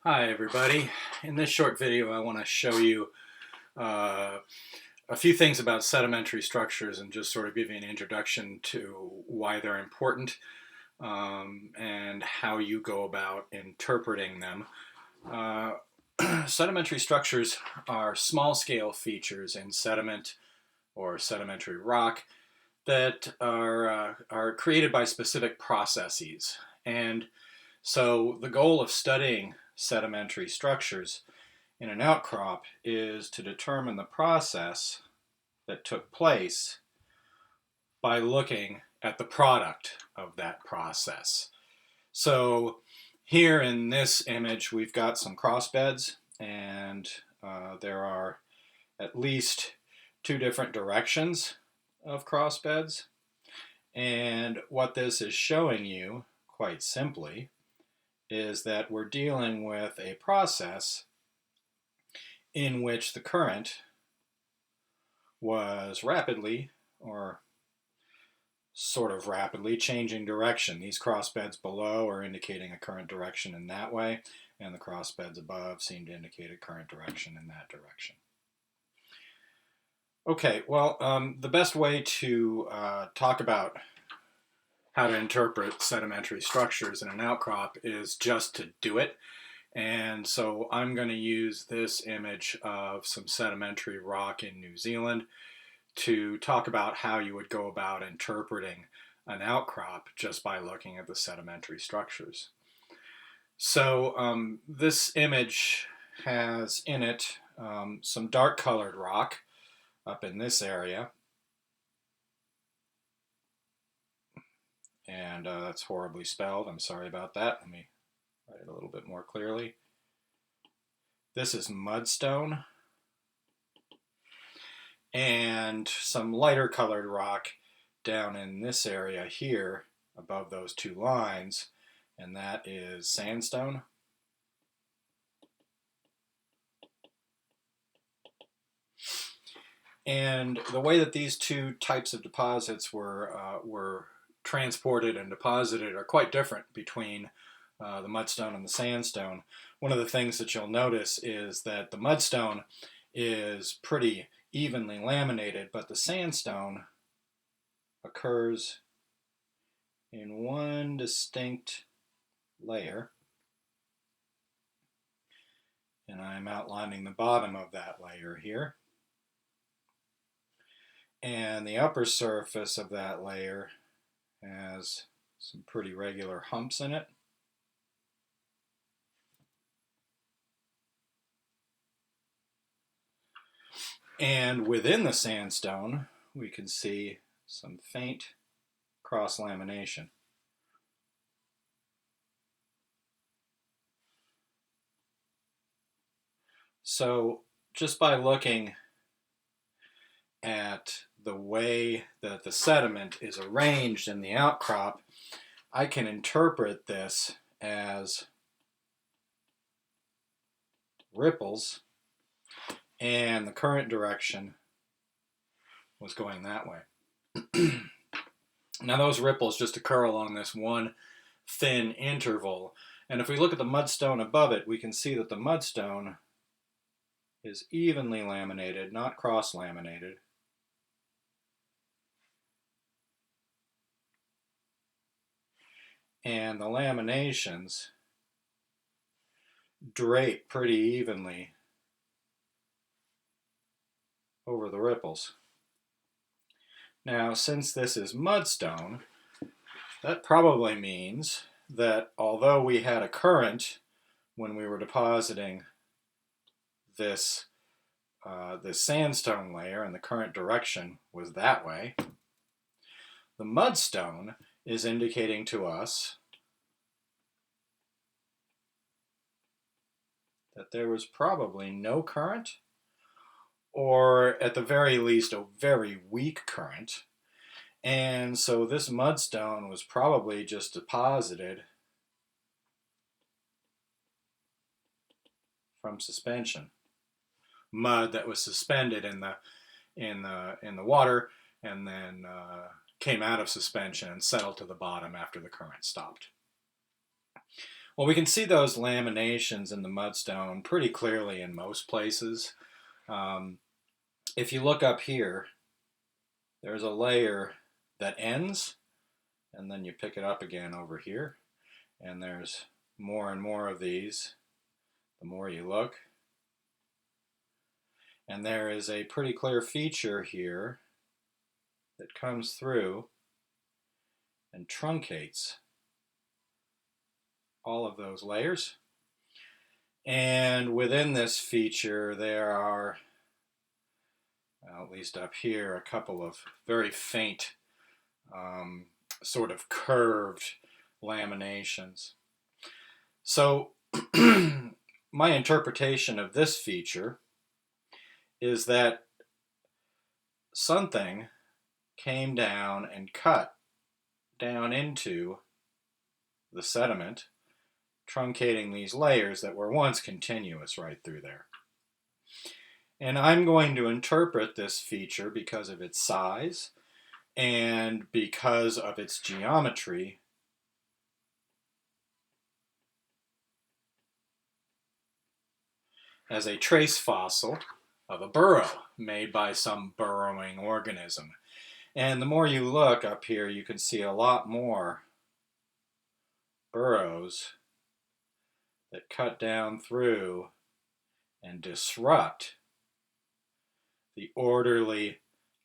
Hi everybody. In this short video I want to show you uh, a few things about sedimentary structures and just sort of give you an introduction to why they're important and how you go about interpreting them. Uh, Sedimentary structures are small-scale features in sediment or sedimentary rock that are created by specific processes. And so the goal of studying sedimentary structures in an outcrop is to determine the process that took place by looking at the product of that process. So here in this image we've got some crossbeds, and there are at least two different directions of crossbeds. And what this is showing you, quite simply, is that we're dealing with a process in which the current was rapidly, or sort of rapidly, changing direction. These crossbeds below are indicating a current direction in that way, and the crossbeds above seem to indicate a current direction in that direction. Okay, well, the best way to talk about how to interpret sedimentary structures in an outcrop is just to do it. And so I'm going to use this image of some sedimentary rock in New Zealand to talk about how you would go about interpreting an outcrop just by looking at the sedimentary structures. So this image has in it some dark colored rock up in this area. And that's horribly spelled. I'm sorry about that. Let me write it a little bit more clearly. This is mudstone, and some lighter colored rock down in this area here above those two lines, and that is sandstone. And the way that these two types of deposits were transported and deposited are quite different between the mudstone and the sandstone. One of the things that you'll notice is that the mudstone is pretty evenly laminated, but the sandstone occurs in one distinct layer. And I'm outlining the bottom of that layer here. And the upper surface of that layer has some pretty regular humps in it. And within the sandstone, we can see some faint cross-lamination. So just by looking at the way that the sediment is arranged in the outcrop, I can interpret this as ripples, and the current direction was going that way. Now those ripples just occur along this one thin interval, and if we look at the mudstone above it, we can see that the mudstone is evenly laminated, not cross-laminated. And the laminations drape pretty evenly over the ripples. Now, since this is mudstone, that probably means that although we had a current when we were depositing this sandstone layer and the current direction was that way, the mudstone is indicating to us that there was probably no current, or at the very least a very weak current. And so this mudstone was probably just deposited from suspension. Mud that was suspended in the water and then came out of suspension and settled to the bottom after the current stopped. Well, we can see those laminations in the mudstone pretty clearly in most places. Um, if you look up here, there's a layer that ends, and then you pick it up again over here, and there's more and more of these the more you look. And there is a pretty clear feature here that comes through and truncates all of those layers. And within this feature, there are, well, at least up here, a couple of very faint, sort of curved laminations. So my interpretation of this feature is that something came down and cut down into the sediment, truncating these layers that were once continuous right through there. And I'm going to interpret this feature because of its size and because of its geometry as a trace fossil of a burrow made by some burrowing organism. And the more you look up here, you can see a lot more burrows that cut down through and disrupt the orderly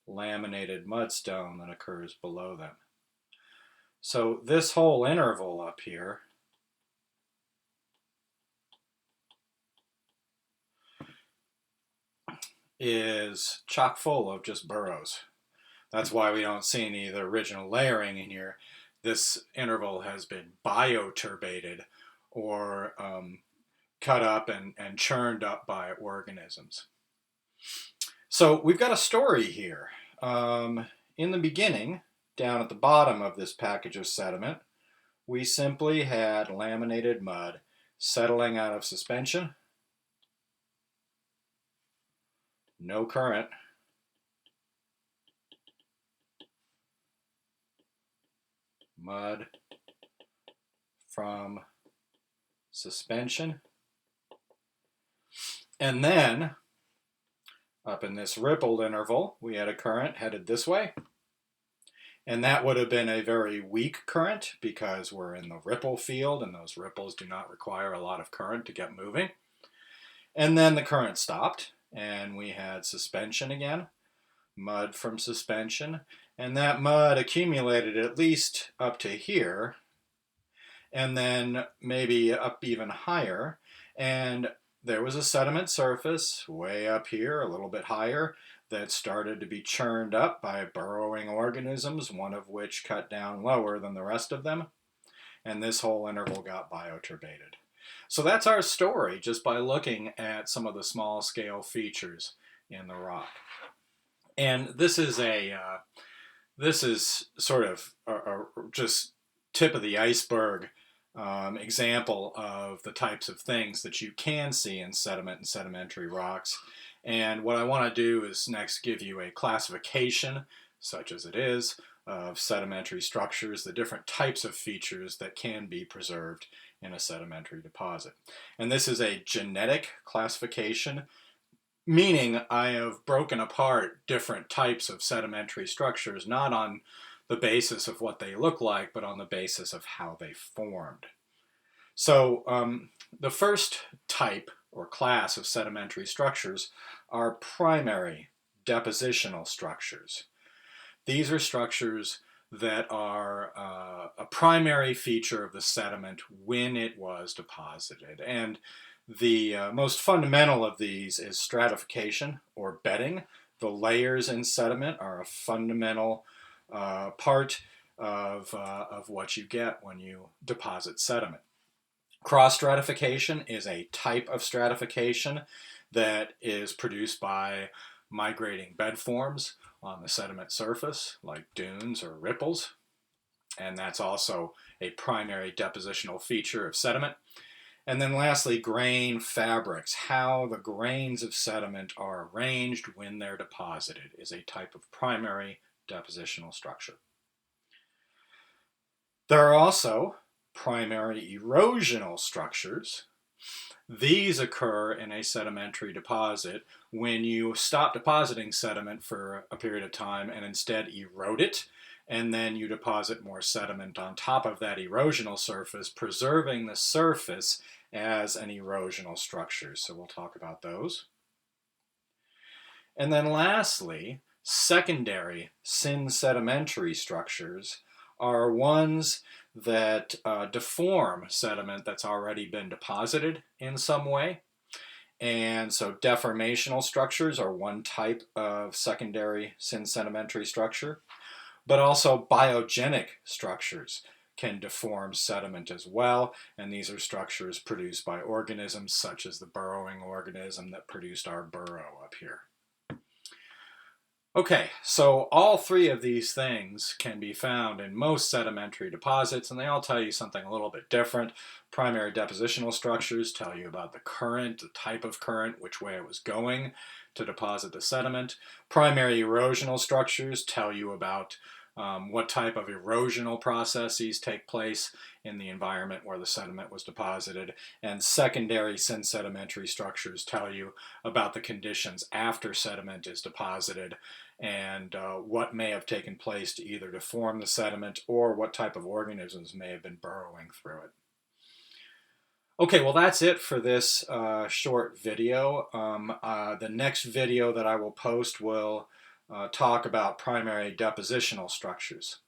laminated mudstone that occurs below them. So this whole interval up here is chock full of just burrows. That's why we don't see any of the original layering in here. This interval has been bioturbated or cut up and churned up by organisms. So we've got a story here. In the beginning, down at the bottom of this package of sediment, we simply had laminated mud settling out of suspension, no current, mud from suspension, and then up in this rippled interval we had a current headed this way, and that would have been a very weak current because we're in the ripple field and those ripples do not require a lot of current to get moving. And then the current stopped and we had suspension again, mud from suspension, and that mud accumulated at least up to here and then maybe up even higher, and there was a sediment surface way up here, a little bit higher, that started to be churned up by burrowing organisms, one of which cut down lower than the rest of them, and this whole interval got bioturbated. So that's our story just by looking at some of the small scale features in the rock. And this is sort of just tip of the iceberg example of the types of things that you can see in sediment and sedimentary rocks. And what I want to do is next give you a classification, such as it is, of sedimentary structures, the different types of features that can be preserved in a sedimentary deposit. And this is a genetic classification, meaning I have broken apart different types of sedimentary structures, not on the basis of what they look like, but on the basis of how they formed. So the first type or class of sedimentary structures are primary depositional structures. These are structures that are a primary feature of the sediment when it was deposited. And the most fundamental of these is stratification or bedding. The layers in sediment are a fundamental part of what you get when you deposit sediment. Cross stratification is a type of stratification that is produced by migrating bed forms on the sediment surface, like dunes or ripples, and that's also a primary depositional feature of sediment. And then lastly, grain fabrics. How the grains of sediment are arranged when they're deposited is a type of primary depositional structure. There are also primary erosional structures. These occur in a sedimentary deposit when you stop depositing sediment for a period of time and instead erode it, and then you deposit more sediment on top of that erosional surface, preserving the surface as an erosional structure. So we'll talk about those. And then lastly, secondary sedimentary structures are ones that deform sediment that's already been deposited in some way. And so deformational structures are one type of secondary sedimentary structure, but also biogenic structures can deform sediment as well, and these are structures produced by organisms such as the burrowing organism that produced our burrow up here. Okay, so all three of these things can be found in most sedimentary deposits, and they all tell you something a little bit different. Primary depositional structures tell you about the current, the type of current, which way it was going to deposit the sediment. Primary erosional structures tell you about what type of erosional processes take place in the environment where the sediment was deposited. And secondary sedimentary structures tell you about the conditions after sediment is deposited and what may have taken place to either deform the sediment or what type of organisms may have been burrowing through it. Okay, well that's it for this short video. The next video that I will post will talk about primary depositional structures.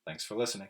Thanks for listening.